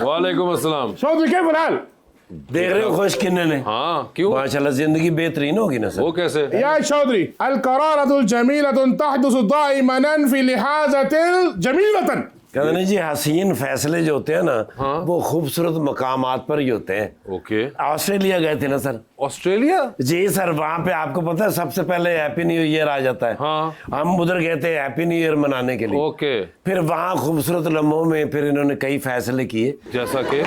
वालेकुम अस्सलाम। चौधरी क्या फिलहाल देख रहे हो खुश किन्ने ने? हाँ क्यों? माशाल्लाह जिंदगी बेहतरीन होगी ना सर। वो कैसे? या चौधरी अलकरारतुल जमीलतुन तहदुसु दाइमन फी लिहाजतिल जमीलतन। कहते ना जी हसीन फैसले जो होते हैं ना वो खूबसूरत मकामात पर ही होते हैं। ओके। ऑस्ट्रेलिया गए थे ना सर? ऑस्ट्रेलिया? जी सर, वहाँ पे आपको पता है सबसे पहले हैप्पी न्यू ईयर आ जाता है। हाँ। हम उधर गए थे हैप्पी न्यू ईयर मनाने के लिए। ओके। फिर वहाँ खूबसूरत लम्हों में फिर इन्होंने कई फैसले किए। जैसा कि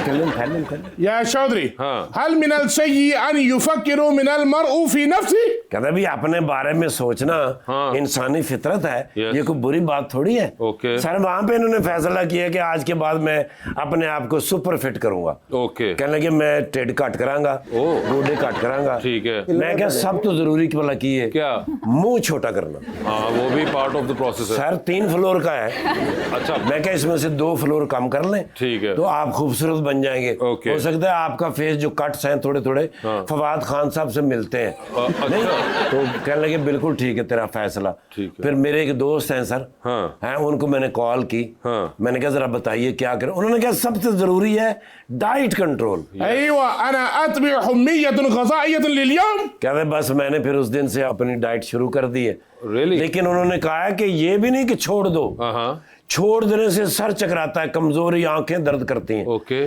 या चौधरी हाँ। हल मिनल सय्यी अन युफक्किरु मिनल मरउ फी नफ्सी। कहता भी अपने बारे में सोचना हाँ। इंसानी फितरत है। Yes. ये कोई बुरी बात थोड़ी है। ओके। सर वहाँ पे इन्होंने फैसला किया कि आज के बाद मैं अपने आप को सुपर फिट करूंगा। ओके। कहने लगे मैं टेड कट करांगा, गोडे कट करांगा। ठीक है। मैं क्या सब तो जरूरी की भला की है क्या? मुंह छोटा करना। हाँ वो भी पार्ट ऑफ द प्रोसेस है। सर 3 फ्लोर का है। अच्छा। मैं क्या इसमें से 2 फ्लोर कम कर लें? ठीक है। तो आप खूबसूरत बन जाएंगे। ओके। हो सकता है आपका फेस जो कट्स हैं थोड़े थोड़े फवाद खान साहब से मिलते हैं। नहीं तो कहने लगे बिल्कुल ठीक है तेरा फैसला। ठीक है। फिर मेरे एक दोस्त हैं सर, हाँ। हैं उनको मैंने कॉल की। हाँ। मैंने कहा जरा बताइए क्या करें। उन्होंने कहा सबसे जरूरी है डाइट कंट्रोल। अय्वा अना अतबि हुम्मियतुन गज़ाइयतुन लिलयौम। कहते बस मैंने फिर उस दिन से अपनी डाइट शुरू कर दी है। Really? लेकिन उन्होंने कहा है कि ये भी नहीं कि छोड़ दो। हाँ। छोड़ देने से सर चकराता है, कमजोरी, आंखें दर्द करती हैं। ओके।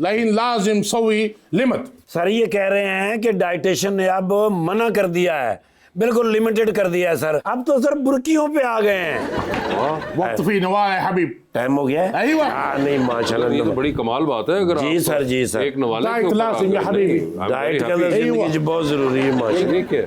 लेकिन लाजिम सवी लिमिट। सर ये कह रहे हैं कि डाइटेशन ने अब मना कर दिया है, बिल्कुल लिमिटेड कर दिया है सर। अब तो सर बुर्कियों पे आ गए हैं। वक्त फी नवाल है हबीब। टाइम हो गया है? अय्वा। हाँ, नहीं माशाल्लाह। ये तो बड़ी कमाल बात है। अगर जी आप सर, जी सर। एक नवाले डाइट के ऊपर लाजिम आ या गए। हबीबी। I'm very डाइट के happy। अंदर जिंदगी बहुत जरूरी है माशाल्लाह। ठीक है।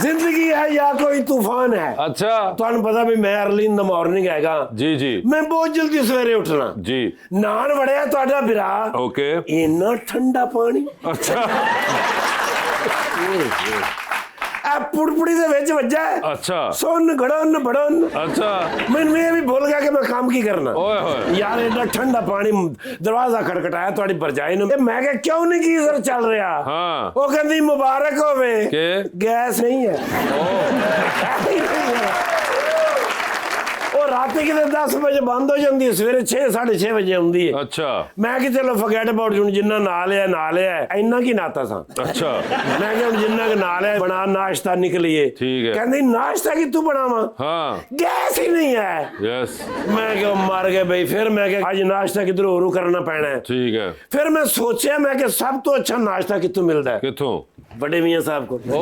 जिंदगी है या कोई तूफान है। अच्छा। ਤੁਹਾਨੂੰ ਪਤਾ ਵੀ ਮੈਂ अर्ली इन द मॉर्निंग ਹੈਗਾ। जी जी ਮੈਂ ਬਹੁਤ ਜਲਦੀ ਸਵੇਰੇ ਉੱਠਣਾ। जी। ਨਾਨ ਵੜਿਆ ਤੁਹਾਡਾ ਬਿਰਾ। ओके। ਇੰਨਾ ਠੰਡਾ ਪਾਣੀ अच्छा। ਆ ਪੁੜਪੁੜੀ ਦੇ ਵਿੱਚ ਵੱਜਾ ਹੈ। अच्छा। ਸੁਣ ਗੜਨ ਬੜਨ। अच्छा। ਮੈਨੂੰ ਇਹ ਵੀ ਭੁੱਲ ਗਿਆ ਕਿ ਮੈਂ ਕੰਮ ਕੀ ਕਰਨਾ। ओए होए। ਯਾਰ ਇੰਨਾ ਠੰਡਾ ਪਾਣੀ ਦਰਵਾਜ਼ਾ ਖੜਖਟਾਇਆ ਤੁਹਾਡੀ ਭਰਜਾਈ ਨੇ। ਮੈਂ ਕਿਹਾ ਕਿਉਂ ਨਹੀਂ ਗੀਜ਼ਰ ਚੱਲ ਰਿਹਾ। हाँ। ਉਹ ਕਹਿੰਦੀ ਮੁਬਾਰਕ ਹੋਵੇ ਕਿ? ਗੈਸ ਨਹੀਂ ਹੈ। ਉਹ ਰਾਤੀ ਕਿਤੇ 10 ਵਜੇ ਬੰਦ ਹੋ ਜਾਂਦੀ ਹੈ, ਸਵੇਰੇ 6:30 ਵਜੇ ਆਉਂਦੀ ਹੈ। अच्छा। ਮੈਂ ਕਿ ਚਲੋ ਫੋਰਗੇਟ ਅਬਾਊਟ ਹੁਣ ਜਿੰਨਾ ਨਾ ਲਿਆ ਇੰਨਾ ਕੀ ਨਾਤਾ ਸਾਂ। अच्छा। ਮੈਂ ਕਿ ਹੁਣ ਜਿੰਨਾ ਕਿ ਨਾ ਲਿਆ ਬਣਾ ਨਾਸ਼ਤਾ ਨਿਕਲੀਏ। ਠੀਕ ਹੈ। ਕਹਿੰਦੀ ਨਾਸ਼ਤਾ ਕਿ ਤੂੰ ਬਣਾਵਾ हाँ। ਗੈਸ ਹੀ ਨਹੀਂ ਹੈ। यस। ਮੈਂ ਕਿਹਾ ਮਰ ਗਏ ਬਈ। ਫਿਰ ਮੈਂ ਕਿਹਾ ਅੱਜ ਨਾਸ਼ਤਾ ਕਿਧਰੋਂ ਹੋਰੂ ਕਰਨਾ ਪੈਣਾ ਹੈ। ठीक है। ਫਿਰ ਮੈਂ ਸੋਚਿਆ ਮੈਂ ਕਿ ਸਭ ਤੋਂ ਅੱਛਾ ਨਾਸ਼ਤਾ ਕਿੱਥੋਂ ਮਿਲਦਾ ਹੈ? किथों? बड़े मियाँ साहब को। ओ।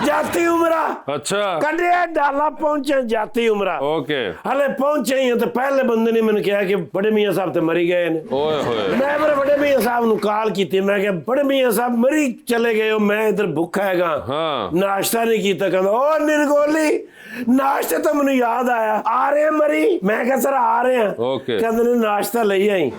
जाती उमरा। अच्छा। कड़िया डाला पहुंचे जाती उमरा। ओके। हले पहुंचे ही हैं तो पहले बंदे ने मैंने कहा कि बड़े मियाँ साहब तो मरी गए ने। ओए होए। मैं फिर बड़े मियाँ साहब नु कॉल की थी। मैं क्या बड़े मियाँ साहब मरी चले गए हो, मैं इधर भूखा हैगा। हाँ। नाश्ता नहीं किया। कहना ओ निर्गोली नाश्ता तो मैंने याद आया आ रहे हैं मरी। मैं क्या सर आ रहे हैं। ओके। कहते ने नाश्ता ले आई।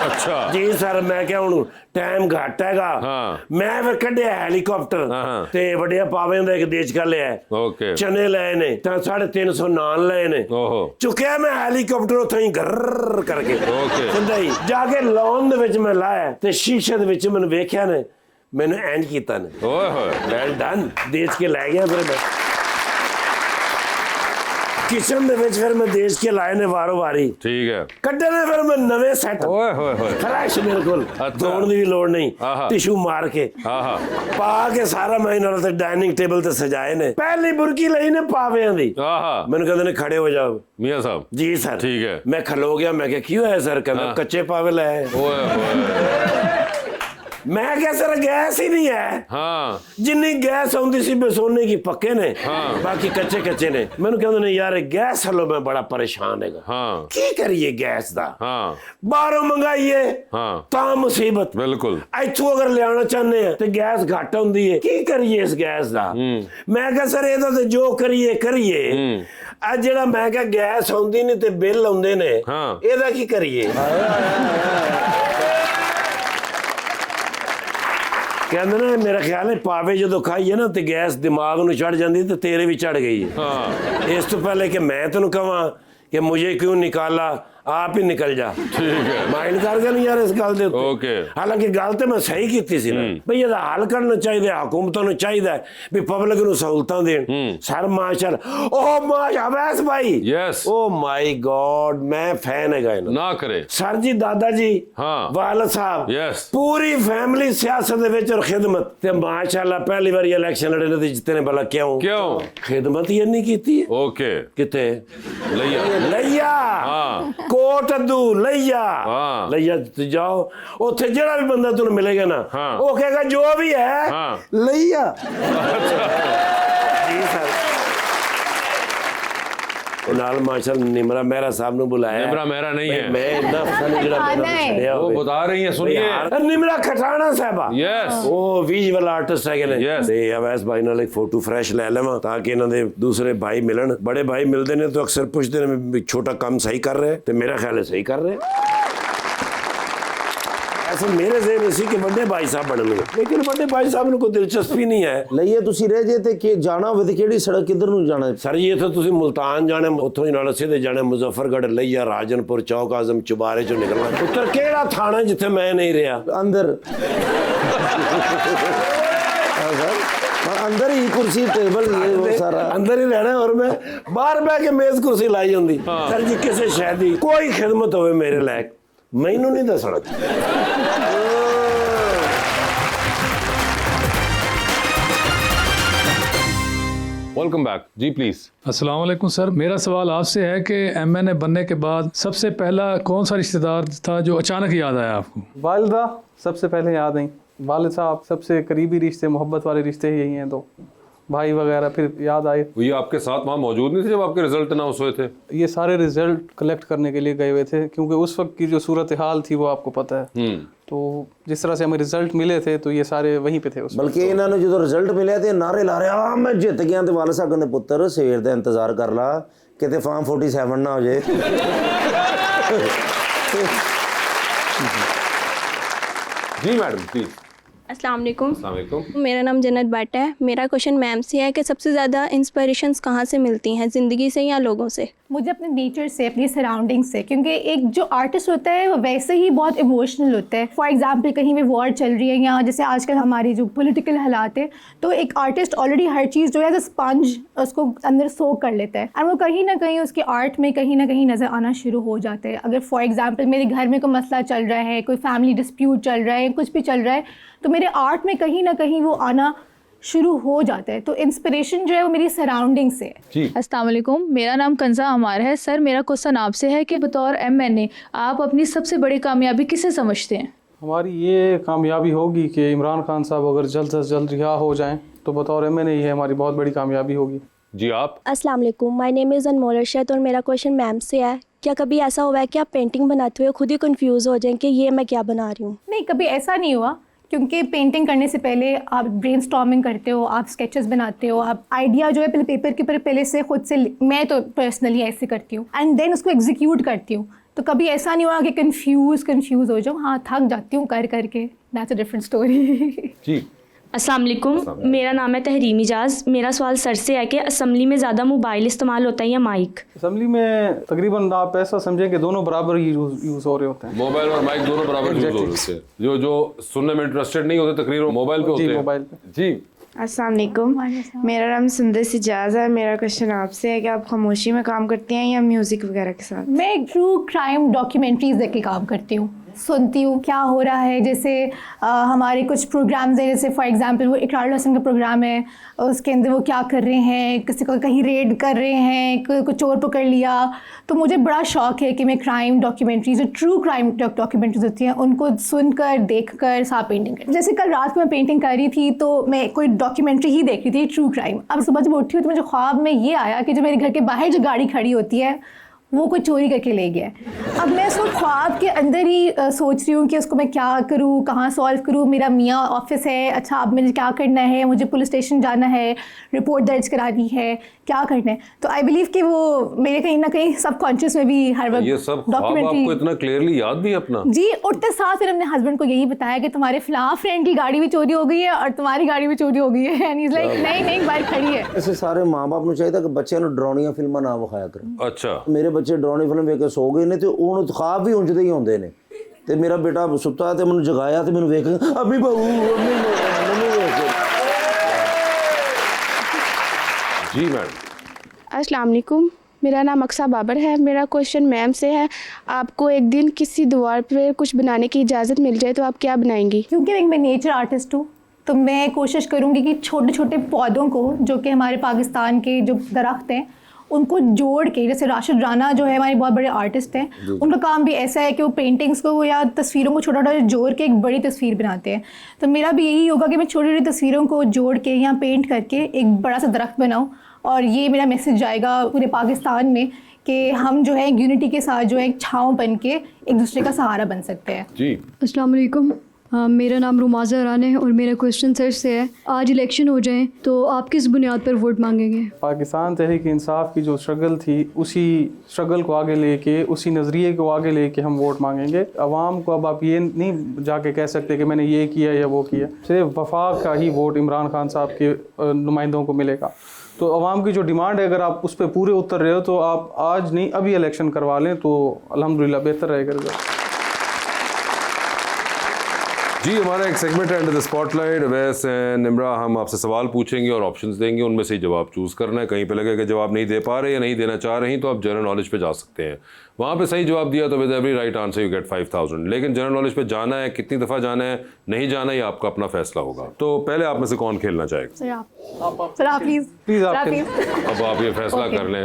अच्छा। जी सर मैं क्या हूँ टाइम घट हैगा। हाँ। मैं फिर कढ़िया हेलीकॉप्टर हाँ। ते वड्डिया पावे का एक देश का लिया। ओके। चने लाए ने तो 350 नान लाए ने। ओहो। चुकिया मैं हेलीकॉप्टर उतो ही गर्र करके ओके। सिद्धा ही जाके लॉन दे विच मैं लाया ते शीशे दे विच मैंने वेख्या ने मैंने एंड कीता ने। ओए होए। वेल डन देश के लै गया। फिर मैं किचन दे विच फिर मैं देश के लाए ने वारो वारी। ठीक है। कड्डे ने फिर मैं नवे सेट ओए होए होए। फ्रैश मेरे को अच्छा। धोने की भी लोड़ नहीं। आहा। टिशू मार के हाँ हाँ। पा के सारा मैं इन्होंने ते डाइनिंग टेबल ते सजाए ने। पहली बुरकी लई ने पावियां दी। हाँ। मैंने कहते ने खड़े हो जाओ। मियाँ साहब। जी सर। ठीक है। मैं खलो गया। मैं क्या क्यों है सर? कहना हाँ। कच्चे पावे लाए। ओए होए। मैं क्या सर गैस ही नहीं है। हाँ। जिन्नी गैस आउंदी सी बेसोने की पक्के ने। हाँ। बाकी कच्चे कच्चे ने। मैंने कहते ने यार गैस हलो मैं बड़ा परेशान हैगा। हाँ। की करिए गैस दा? हाँ। बाहरों मंगाइए हाँ। ता मुसीबत। बिल्कुल। इथों अगर लियाना चाहते हैं तो गैस घट होंदी है। की करिए इस गैस दा? मैं क्या सर ਇਹਦਾ ਤੇ जो करिए करिए। ਅੱਜ ਜਿਹੜਾ ਮੈਂ ਕਿਹਾ ਗੈਸ ਆਉਂਦੀ ਨਹੀਂ ਤੇ ਬਿੱਲ ਆਉਂਦੇ ਨੇ। ਹਾਂ। ਇਹਦਾ ਕੀ ਕਰੀਏ? ਕਹਿੰਦੇ ਨੇ ਮੇਰਾ ਖਿਆਲ ਹੈ ਪਾਵੇ ਜਦੋਂ ਖਾਈਏ ਨਾ ਤੇ ਗੈਸ ਦਿਮਾਗ ਨੂੰ ਚੜ ਜਾਂਦੀ ਤੇ ਤੇਰੇ ਵੀ ਚੜ ਗਈ ਹੈ। हाँ ਇਸ ਤੋਂ ਪਹਿਲੇ ਕਿ ਮੈਂ ਤੈਨੂੰ ਕਹਾਂ ਕਿ ਮੁਝੇ ਕਿਉਂ ਨਿਕਾਲਾ ਆਪ ਹੀ ਨਿਕਲ ਜਾ। ठीक है ਮਾਈਂਡ ਕਰ ਗਿਆ ਨਹੀਂ ਯਾਰ ਇਸ ਗੱਲ ਦੇ ਉੱਤੇ। ओके ਹਾਲਾਂਕਿ ਗੱਲ ਤੇ ਮੈਂ ਸਹੀ ਕੀਤੀ ਸੀ ਨਾ ਬਈ ਇਹਦਾ ਹੱਲ ਕਰਨਾ ਚਾਹੀਦਾ, ਹਕੂਮਤਾਂ ਨੂੰ ਚਾਹੀਦਾ ਵੀ ਪਬਲਿਕ ਨੂੰ ਸਹੂਲਤਾਂ ਦੇਣ। ਸਰ ਮਾਸ਼ਾਅੱਲਾ ਓ ਮਾਸ਼ਾ ਅਵੈਸ ਭਾਈ यस ਓ ਮਾਈ ਗॉड ਮੈਂ ਫੈਨ ਹੈਗਾ ਇਹਨਾਂ ना करे ਸਰ ਜੀ ਦਾਦਾ ਜੀ हाँ ਵਾਲਦ ਸਾਹਿਬ यस ਪੂਰੀ ਫੈਮਿਲੀ ਸਿਆਸਤ ਦੇ ਵਿੱਚ ਔਰ ਖਿਦਮਤ ਤੇ ਮਾਸ਼ਾਅੱਲਾ ਪਹਿਲੀ ਵਾਰੀ ਇਲੈਕਸ਼ਨ ਲੜੇ ਨੇ ਤੇ ਜਿੱਤੇ ਨੇ ਭਲਾ ਕਿਉਂ ਖਿਦਮਤ ਹੀ ਇੰਨੀ ਕੀਤੀ ਹੈ। ओके ਕਿੱਥੇ लिया ਲਈਆ हाँ ਕੋਟ ਅੱਦੂ ਲਈਆ ਹਾਂ। ਲਈਆ ਤੇ ਜਾਓ ਉੱਥੇ ਜਿਹੜਾ ਵੀ ਬੰਦਾ ਤੁਹਾਨੂੰ ਮਿਲੇਗਾ ਨਾ ਹਾਂ। ਉਹ ਕਹੇਗਾ ਜੋ ਵੀ ਹੈ ਹਾਂ। ਲਈਆ ਜੀ ਸਰ ਉਹ ਨਾਲ ਮਾਸ਼ਾਅੱਲਾ ਨਿਮਰਾ ਮਹਿਰਾ ਸਾਹਿਬ ਨੂੰ ਬੁਲਾਇਆ। निमरा मेहरा नहीं है ਮੈਂ ਇੰਨਾ ਫਨ ਜਿਹੜਾ ਛੜਿਆ वो बता रही है सुनिए ਨਿਮਰਾ ਖਟਾਣਾ ਸਾਹਿਬਾ यस ਉਹ ਵਿਜ਼ੂਅਲ ਆਰਟਿਸਟ ਹੈਗੇ ਨੇ Yes. ਤੇ ਅਵੈਸ ਭਾਈ ਨਾਲ ਇੱਕ ਫੋਟੋ ਫਰੈਸ਼ ਲੈ ਲਵਾਂ ਤਾਂ ਕਿ ਇਹਨਾਂ ਦੇ ਦੂਸਰੇ ਭਾਈ ਮਿਲਣ। ਬੜੇ ਭਾਈ ਮਿਲਦੇ ਨੇ ਤਾਂ ਅਕਸਰ ਪੁੱਛਦੇ ਨੇ ਵੀ ਛੋਟਾ ਕੰਮ ਸਹੀ ਕਰ ਰਹੇ ਤੇ ਮੇਰਾ ਖਿਆਲ ਹੈ ਸਹੀ ਕਰ ਰਹੇ। ऐसे मेरे ज़हन सी कि बड़े भाई साहब बनने लेकिन बड़े भाई साहब ਨੂੰ ਕੋਈ ਦਿਲਚਸਪੀ ਨਹੀਂ ਹੈ। ਲਈਏ ਤੁਸੀਂ ਰਹਿ ਜੇ ਤੇ ਕਿ ਜਾਣਾ ਹੋਵੇ ਤੇ ਕਿਹੜੀ ਸੜਕ ਕਿੱਧਰ ਨੂੰ ਜਾਣਾ ਹੈ? ਸਰ ਜੀ ਇੱਥੇ ਤੁਸੀਂ ਮੁਲਤਾਨ ਜਾਣਾ ਉੱਥੋਂ ਹੀ ਨਾਲ ਸਿੱਧੇ ਜਾਣਾ ਮੁਜ਼ੱਫਰਗੜ੍ਹ ਲਈਆ ਰਾਜਨਪੁਰ ਚੌਕ ਆਜ਼ਮ ਚੁਬਾਰੇ ਚੋਂ ਨਿਕਲਣਾ। ਉੱਤਰ ਕਿਹੜਾ ਥਾਣਾ ਜਿੱਥੇ ਮੈਂ ਨਹੀਂ ਰਿਹਾ? ਅੰਦਰ अंदर ही कुर्सी टेबल ये वो सारा अंदर ही रहना और मैं बाहर बह के मेज कुर्सी लाई होंगी। सर जी किसी शहर की कोई खिदमत होवे मेरे लायक मैनू नहीं दसना। वेलकम बैक जी प्लीज अस्सलाम वालेकुम सर, मेरा सवाल आपसे है कि एमएनए बनने के बाद सबसे पहला कौन सा रिश्तेदार था जो अचानक याद आया आपको? वालिदा सबसे पहले याद आई। वालिद साहब सबसे करीबी रिश्ते, मोहब्बत वाले रिश्ते ही यही हैं, तो भाई वगैरह फिर याद आए। ये आपके साथ वहाँ मौजूद नहीं थे जब आपके रिजल्ट अनाउंस हुए थे? ये सारे रिजल्ट कलेक्ट करने के लिए गए हुए थे क्योंकि उस वक्त की जो सूरत हाल थी वो आपको पता है। तो जिस तरह से हमें रिजल्ट मिले थे तो ये सारे वहीं पे थे उस बल्कि इन्होंने जो रिजल्ट मिले थे नारे ला रहे आ मैं जित गया। तो वाले साहब कहते पुत्र सवेर का इंतजार कर ला कितने फॉर्म 47 ना हो जाए। जी मैडम प्लीज। अस्सलाम वालेकुम। अस्सलाम वालेकुम। मेरा नाम जन्नत भट्ट है। मेरा क्वेश्चन मैम से है कि सबसे ज़्यादा इंस्पिरेशंस कहाँ से मिलती हैं, ज़िंदगी से या लोगों से? मुझे अपने नेचर से, अपनी सराउंडिंग से, क्योंकि एक जो आर्टिस्ट होता है वो वैसे ही बहुत इमोशनल होता है। फॉर एग्जांपल कहीं भी वॉर चल रही है या जैसे आजकल हमारी जो पॉलिटिकल हालात है तो एक आर्टिस्ट ऑलरेडी हर चीज़ जो है एज अ स्पंज उसको अंदर सोक कर लेता है और वो कहीं ना कहीं उसके आर्ट में कहीं ना कहीं नज़र आना शुरू हो जाते हैं। अगर फॉर एग्जाम्पल मेरे घर में कोई मसला चल रहा है, कोई फैमिली डिस्प्यूट चल रहा है, कुछ भी चल रहा है तो मेरे आर्ट में कहीं ना कहीं वो आना शुरू हो जाता है। तो इंस्पिरेशन जो है वो मेरी सराउंडिंग से है। जी अस्सलाम वालेकुम, मेरा नाम कंज़ा अमार है। सर मेरा क्वेश्चन आपसे है कि बतौर एमएनए आप अपनी सबसे बड़ी कामयाबी किसे समझते हैं? हमारी ये कामयाबी होगी कि इमरान खान साहब अगर जल्द से जल्द रिहा हो जाएं तो बतौर एमएनए ये हमारी बहुत बड़ी कामयाबी होगी। जी आप? अस्सलाम वालेकुम, माय नेम इज़ अनमोल अरशद और मेरा क्वेश्चन मैम से है क्या कभी ऐसा हुआ है कि आप पेंटिंग बनाते हुए खुद ही कंफ्यूज हो जाएं कि ये मैं क्या बना रही हूँ? नहीं, कभी ऐसा नहीं हुआ क्योंकि पेंटिंग करने से पहले आप ब्रेनस्टॉर्मिंग करते हो, आप स्केचेस बनाते हो, आप आइडिया जो है पहले पेपर के ऊपर पहले से खुद से, मैं तो पर्सनली ऐसे करती हूँ एंड देन उसको एग्जीक्यूट करती हूँ। तो कभी ऐसा नहीं हुआ कि कंफ्यूज हो जाऊँ। हाँ, थक जाती हूँ कर करके, दैट्स अ डिफरेंट स्टोरी। जी अस्सलाम वालेकुम, मेरा नाम है तहरीम इजाज़। मेरा सवाल सर से है कि असम्बली में ज़्यादा मोबाइल इस्तेमाल होता है या माइक? असम्बली में तकरीबन आप ऐसा समझें कि दोनों बराबर ही यूज़ हो रहे होते हैं। मोबाइल और माइक दोनों बराबर यूज हो रहे थे। जो सुनने में इंटरेस्टेड नहीं होते तकरीर मोबाइल पे होते हैं। मोबाइल पे। जी अस्सलाम वालेकुम, मेरा नाम सुंदर सिजाज है। मेरा क्वेश्चन आपसे है कि आप खामोशी में काम करते हैं या म्यूज़िक वगैरह के साथ? मैं ट्रू क्राइम डॉक्यूमेंट्रीज देख के काम करती हूँ, सुनती हूँ क्या हो रहा है। जैसे हमारे कुछ प्रोग्राम्स हैं, जैसे फॉर एग्जांपल वो इकरार हसन का प्रोग्राम है, उसके अंदर वो क्या कर रहे हैं, किसी को कहीं रेड कर रहे हैं, कोई चोर पकड़ लिया। तो मुझे बड़ा शौक है कि मैं क्राइम डॉक्यूमेंट्रीज, जो ट्रू क्राइम डॉक्यूमेंट्रीज होती हैं उनको सुनकर देखकर साथ पेंटिंग कर। जैसे कल रात को मैं पेंटिंग कर रही थी तो मैं कोई डॉक्यूमेंट्री ही देख रही थी ट्रू क्राइम। अब सुबह जब उठी हूँ तो मुझे ख्वाब में ये आया कि जो मेरे घर के बाहर जो गाड़ी खड़ी होती है वो कोई चोरी करके ले गया है। अब मैं उसको ख्वाब के अंदर ही सोच रही हूँ कि उसको मैं क्या करूँ, कहाँ सॉल्व करूँ। मेरा मियाँ ऑफिस है, अच्छा अब मुझे क्या करना है, मुझे पुलिस स्टेशन जाना है, रिपोर्ट दर्ज करानी है, क्या करना है। तो आई बिलीव कि वो मेरे कहीं ना कहीं सबकॉन्शियस में भी हर वक्त ये सब ख्वाब आपको इतना क्लियरली याद भी है अपना? जी, उठते साथ फिर अपने हस्बैंड को यही बताया कि तुम्हारे फलां फ्रेंड की गाड़ी भी चोरी हो गई है और तुम्हारी गाड़ी भी चोरी हो गई है। एंड ही इज लाइक नहीं बाहर खड़ी है। ऐसे सारे माँ-बाप ਨੂੰ ਚਾਹੀਦਾ ਕਿ ਬੱਚਿਆਂ ਨੂੰ ਡਰਾਉਣੀਆਂ ਫਿਲਮਾਂ ਨਾ ਵਿਖਾਇਆ ਕਰਨ। अच्छा, ਮੇਰੇ ਬੱਚੇ ਡਰਾਉਣੀ ਫਿਲਮ ਵੇਖ ਕੇ ਸੋ ਗਏ ਨੇ ਤੇ ਉਹਨੂੰ ख्वाब ਵੀ ਉਂਝਦੇ ਹੀ ਹੁੰਦੇ ਨੇ ਤੇ ਮੇਰਾ ਬੇਟਾ ਸੁੱਤਾ ਤੇ ਮੈਨੂੰ ਜਗਾਇਆ ਤੇ ਮੈਨੂੰ ਵੇਖ ਕੇ ਅੱਬੀ ਬਾਊ ਮੰਮੀ ਵੇਖ ਕੇ। जी मैडम। अस्सलाम वालेकुम, मेरा नाम अक्सा बाबर है। मेरा क्वेश्चन मैम से है, आपको एक दिन किसी दीवार पे कुछ बनाने की इजाज़त मिल जाए तो आप क्या बनाएंगी? क्योंकि मैं नेचर आर्टिस्ट हूँ तो मैं कोशिश करूँगी कि छोटे छोटे पौधों को, जो कि हमारे पाकिस्तान के जो दरख्त हैं, उनको जोड़ के, जैसे राशिद राना जो है हमारे बहुत बड़े आर्टिस्ट हैं, उनका काम भी ऐसा है कि वो पेंटिंग्स को या तस्वीरों को छोटा छोटा जोड़ के एक बड़ी तस्वीर बनाते हैं। तो मेरा भी यही होगा कि मैं छोटी छोटी तस्वीरों को जोड़ के या पेंट करके एक बड़ा सा दरख्त बनाऊँ और ये मेरा मैसेज जाएगा पूरे पाकिस्तान में कि हम जो है यूनिटी के साथ जो है एक छाँव बन के एक दूसरे का सहारा बन सकते हैं। जी, अस्सलाम वालेकुम, मेरा नाम रुमाज़ा राना है और मेरा क्वेश्चन सर से है, आज इलेक्शन हो जाए तो आप किस बुनियाद पर वोट मांगेंगे? पाकिस्तान तहरीक इंसाफ की जो स्ट्रगल थी, उसी स्ट्रगल को आगे लेके, उसी नज़रिए को आगे लेके हम वोट मांगेंगे। अवाम को अब आप ये नहीं जाके कह सकते कि मैंने ये किया या वो किया, सिर्फ वफाक का ही वोट इमरान खान साहब के नुमाइंदों को मिलेगा। तो अवाम की जो डिमांड है, अगर आप उस पर पूरे उतर रहे हो तो आप आज नहीं अभी इलेक्शन करवा लें तो अल्हम्दुलिल्लाह बेहतर रहेगा रिजल्ट। जी, हमारा एक सेगमेंट है अंडर द स्पॉटलाइट। वैसे निम्रा, हम आपसे सवाल पूछेंगे और ऑप्शंस देंगे, उनमें से ही जवाब चूज़ करना है। कहीं पे लगे कि जवाब नहीं दे पा रहे या नहीं देना चाह रही तो आप जनरल नॉलेज पे जा सकते हैं। वहाँ पे सही जवाब दिया तो with every right answer you get 5000। लेकिन जनरल नॉलेज पे जाना है, कितनी दफ़ा जाना है, नहीं जाना, ये आपका अपना फैसला होगा। तो पहले आप में से कौन खेलना चाहेगा? सर आप प्लीज अब आप ये फैसला कर लें।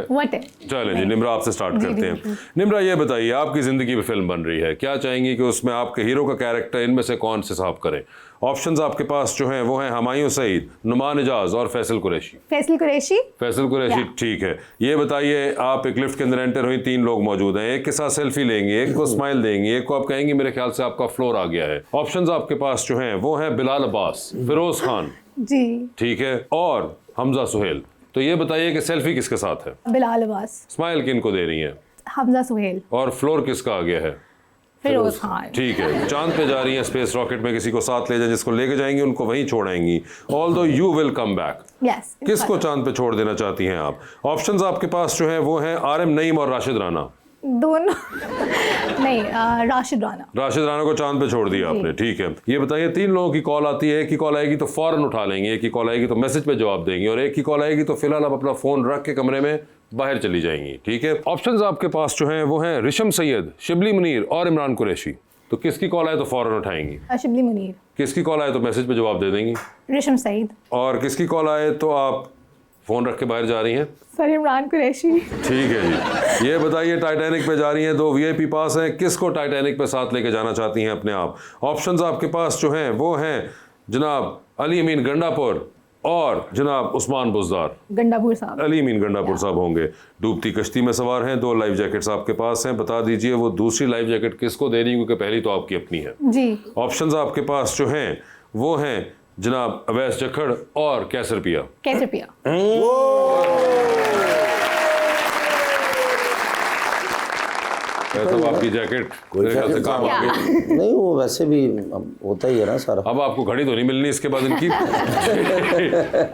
चलें जी, निम्रा आपसे स्टार्ट करते हैं। निम्रा, ये बताइए, आपकी ज़िंदगी में फिल्म बन रही है, क्या चाहेंगी कि उसमें आपके हीरो का कैरेक्टर इनमें से कौन से साहब करें? ऑप्शंस आपके पास जो हैं वो हैं हुमायूं सईद, नुमान इजाज और फैसल कुरैशी। फैसल कुरैशी, ठीक है। ये बताइए, आप एक लिफ्ट के अंदर एंटर हुई, 3 लोग मौजूद हैं, एक के साथ सेल्फी लेंगी, एक को स्माइल देंगी, एक को आप कहेंगी मेरे ख्याल से आपका फ्लोर आ गया है। ऑप्शंस आपके पास जो हैं वो हैं बिलाल अब्बास, फिरोज खान, जी ठीक है, और हमजा सुहेल। तो ये बताइए कि सेल्फी किसके साथ है? बिलाल अब्बास। स्माइल किन को दे रही है? हमजा सुहेल। और फ्लोर किसका आ गया है? फिरोज खान। ठीक है। चांद पे जा रही हैं स्पेस रॉकेट में, किसी को साथ ले जाए, जिसको लेके जाएंगी उनको वहीं छोड़ाएंगी। Although you will come back. Yes. किसको चांद पे छोड़ देना चाहती हैं आप? ऑप्शंस आपके पास जो हैं वो हैं RM नईम और राशिद राना। दोनों नहीं, राशिद राना को चांद पे छोड़ दिया आपने, ठीक है। ये बताइए, 3 लोगों की कॉल आती है, एक की कॉल आएगी तो फौरन उठा लेंगे, एक की कॉल आएगी तो मैसेज पे जवाब देंगे, और एक की कॉल आएगी तो फिलहाल आप अपना फोन रख के कमरे में बाहर चली जाएंगी, ठीक है। ऑप्शंस आपके पास जो हैं वो हैं रिशम सैयद, शिबली मुनीर और इमरान कुरैशी। तो किसकी कॉल आए तो फौरन उठाएंगी? शिबली मुनीर। किसकी कॉल आए तो मैसेज पे जवाब दे देंगी? रिशम सईद। और किसकी कॉल आए तो आप फोन रख के बाहर जा रही हैं? सर इमरान कुरैशी। ठीक है जी। ये बताइए, टाइटैनिक पे जा रही हैं, 2 VIP पास हैं, किसको टाइटैनिक पे साथ लेके जाना चाहती हैं अपने आप? ऑप्शंस आपके पास जो हैं वो हैं जनाब अली अमीन गंडापुर और जनाब उस्मान बुज़दार। गंडापुर साहब। अली अमीन गंडापुर साहब होंगे। डूबती कश्ती में सवार हैं, 2 लाइफ जैकेट्स आपके पास हैं। बता दीजिए वो दूसरी लाइफ जैकेट किसको दे रही है, क्योंकि पहली तो आपकी अपनी है जी। ऑप्शंस आपके पास जो हैं वो हैं जनाब अवैस जखड़ और कैसर पिया। तो आपकी जैकेट मेरे ख्याल से काम आ गई। नहीं, वो वैसे भी होता ही है ना सारा। अब आपको घड़ी तो नहीं मिलनी इसके बाद इनकी।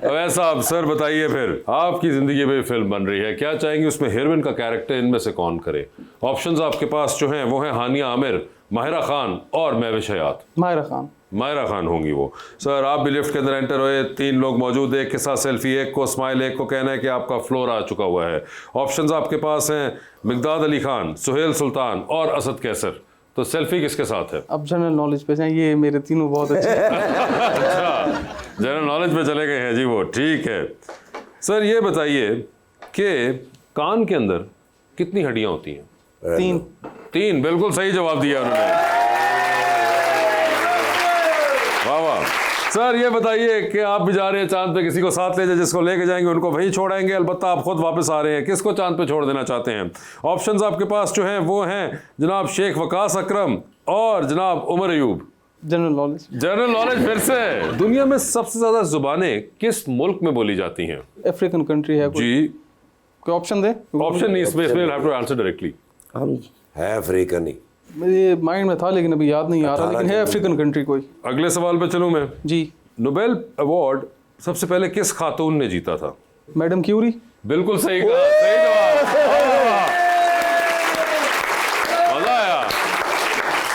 वैसा आप सर बताइए, फिर आपकी जिंदगी में फिल्म बन रही है, क्या चाहेंगे उसमें हीरोइन का कैरेक्टर इनमें से कौन करे? ऑप्शंस आपके पास जो हैं वो हैं हानिया आमिर, माहिरा खान और महविश हयात। माहिरा खान होंगी वो। सर, आप भी लिफ्ट के अंदर एंटर हुए, 3 लोग मौजूद, एक के साथ सेल्फी, एक को स्माइल, एक को कहना है कि आपका फ्लोर आ चुका हुआ है। ऑप्शंस आपके पास हैं मिकदाद अली खान, सुहेल सुल्तान और असद कैसर। तो सेल्फी किसके साथ है? अब जनरल नॉलेज पे जाएं, ये मेरे तीनों बहुत अच्छे। अच्छा, जनरल नॉलेज पे चले गए हैं जी वो, ठीक है। सर ये बताइए कि कान के अंदर कितनी हड्डियां होती हैं? 3। बिल्कुल सही जवाब दिया उन्होंने। वाह वाह। सर ये बताइए कि आप भी जा रहे हैं चांद पे, किसी को साथ ले जाए, जिसको लेके जाएंगे उनको वहीं छोड़ेंगे, अलबत्ता आप खुद वापस आ रहे हैं, किसको चांद पे छोड़ देना चाहते हैं? ऑप्शंस आपके पास जो हैं वो हैं जनाब शेख वकास अकरम और जनाब Umar Ayub. General knowledge. General knowledge फिर से। दुनिया में सबसे ज्यादा जुबानें किस मुल्क में बोली जाती हैं? अफ्रीकन कंट्री है जी। कोई ऑप्शन दे? ऑप्शन नहीं, इसमें हैव टू आंसर डायरेक्टली। हम है अफ्रीकन ही, मेरे माइंड में था लेकिन अभी याद नहीं आ रहा, लेकिन है अफ्रीकन कंट्री कोई। अगले सवाल पे चलूं मैं जी। नोबेल अवार्ड सबसे पहले किस खातून ने जीता था? Madam Curie. बिल्कुल सही कहा, सही जवाब। मजा आया,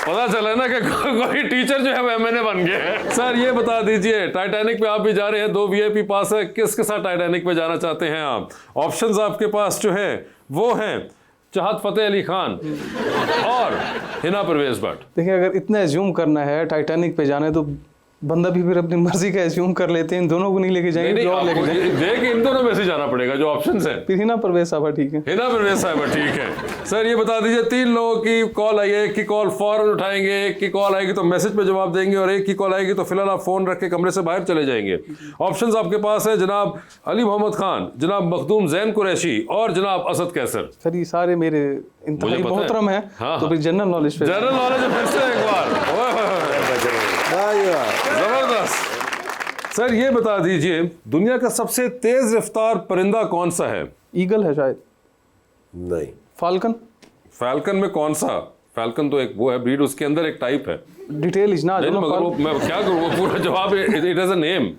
पता चला ना कि कोई टीचर जो है वो एमएनए बन गए। सर ये बता दीजिए, टाइटैनिक पे आप भी जा रहे हैं, 2 वीआईपी पास है, किसके साथ टाइटैनिक पे जाना चाहते हैं आप? ऑप्शंस आपके पास जो है वो हैं चाहत फतेह अली खान और हिना परवेज भट्ट। देखिए अगर इतना एज्यूम करना है टाइटैनिक पे जाना है तो बंदा भी फिर अपनी मर्जी का एज्यूम कर लेते हैं, इन दोनों को नहीं लेके जाएंगे, जो और लेके जाएंगे। देखिए इन दोनों में से जाना पड़ेगा जो ऑप्शंस हैं। फिर हिना परवेज साहब ठीक है। हिना परवेज साहब ठीक है। सर ये बता दीजिए, 3 लोगों की कॉल आई है, एक की कॉल फौरन उठाएंगे, एक की कॉल आएगी तो मैसेज पे जवाब देंगे और एक की कॉल आएगी तो फिलहाल आप फोन रख के कमरे से बाहर चले जाएंगे। ऑप्शंस आपके पास है जनाब अली मोहम्मद खान, जनाब मखदूम जैन कुरैशी और जनाब असद कैसर। सर ये सारे मेरे इंतहाई मोहतरम है। हाँ, तो फिर जनरल नॉलेज पे। जनरल नॉलेज फिर से एक बार जबरदस्त। सर ये बता दीजिए, दुनिया का सबसे तेज रफ्तार परिंदा कौन सा है? ईगल है शायद। नहीं। फाल्कन। फाल्कन में कौन सा? फाल्कन तो एक वो है ब्रीड, उसके अंदर एक टाइप है। डिटेल इज ना, मगर वो मैं क्या करूँ, वो पूरा जवाब इट इज अ नेम।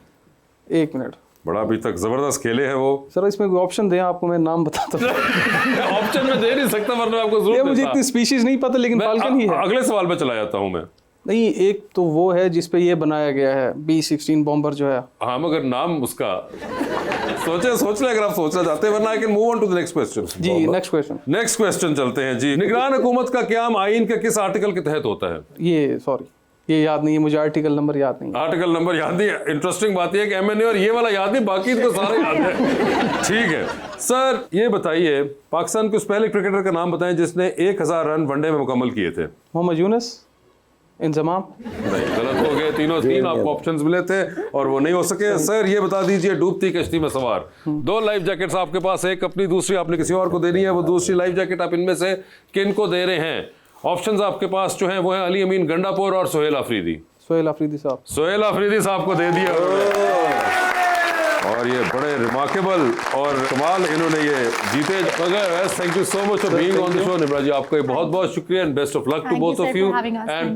एक मिनट, बड़ा अभी तक जबरदस्त खेले हैं वो। सर इसमें कोई ऑप्शन दें आपको, मैं नाम बताता हूँ। ऑप्शन में दे नहीं सकता वरना आपको जरूर मुझे इतनी स्पीशीज नहीं पता, लेकिन फाल्कन ही है। अगले सवाल पे चला जाता हूँ मैं। नहीं, एक तो वो है जिसपे ये बनाया गया है B-16 बॉम्बर जो है। हाँ मगर नाम उसका सोच ले अगर आप सोचना चाहते हैं, वरना I can move on to the next question. जी नेक्स्ट क्वेश्चन चलते हैं जी। निगरान हुकूमत का क़याम आईन के किस आर्टिकल के तहत होता है? ये याद नहीं है मुझे, आर्टिकल नंबर याद नहीं। आर्टिकल नंबर याद नहीं। इंटरेस्टिंग बात यह है कि एमएनए और ये वाला याद नहीं, बाकी इनको सारे याद है। ठीक है सर ये बताइए, पाकिस्तान के उस पहले क्रिकेटर का नाम बताएं जिसने 1000 रन वनडे में मुकम्मल किए थे? मोहम्मद यूनुस। इंजमाम। नहीं, गलत हो गए। तीनों 3 आपको ऑप्शंस मिले थे और वो नहीं हो सके। सर ये बता दीजिए, डूबती कश्ती में सवार 2 लाइफ जैकेट्स आपके पास, एक अपनी दूसरी आपने किसी और को देनी है। वो दूसरी लाइफ जैकेट आप इनमें से किन को दे रहे हैं? ऑप्शंस आपके पास जो हैं वो हैं अली अमीन गंडापुर और सोहेल आफरीदी। सोहेल आफरीदी साहब। सोहेल आफरीदी साहब को दे दिया और ये बड़े रिमार्केबल और कमाल इन्होंने ये जीते। Thank you so much for being on the show. Nibra ji आपका बहुत बहुत शुक्रिया and best of luck to both of you and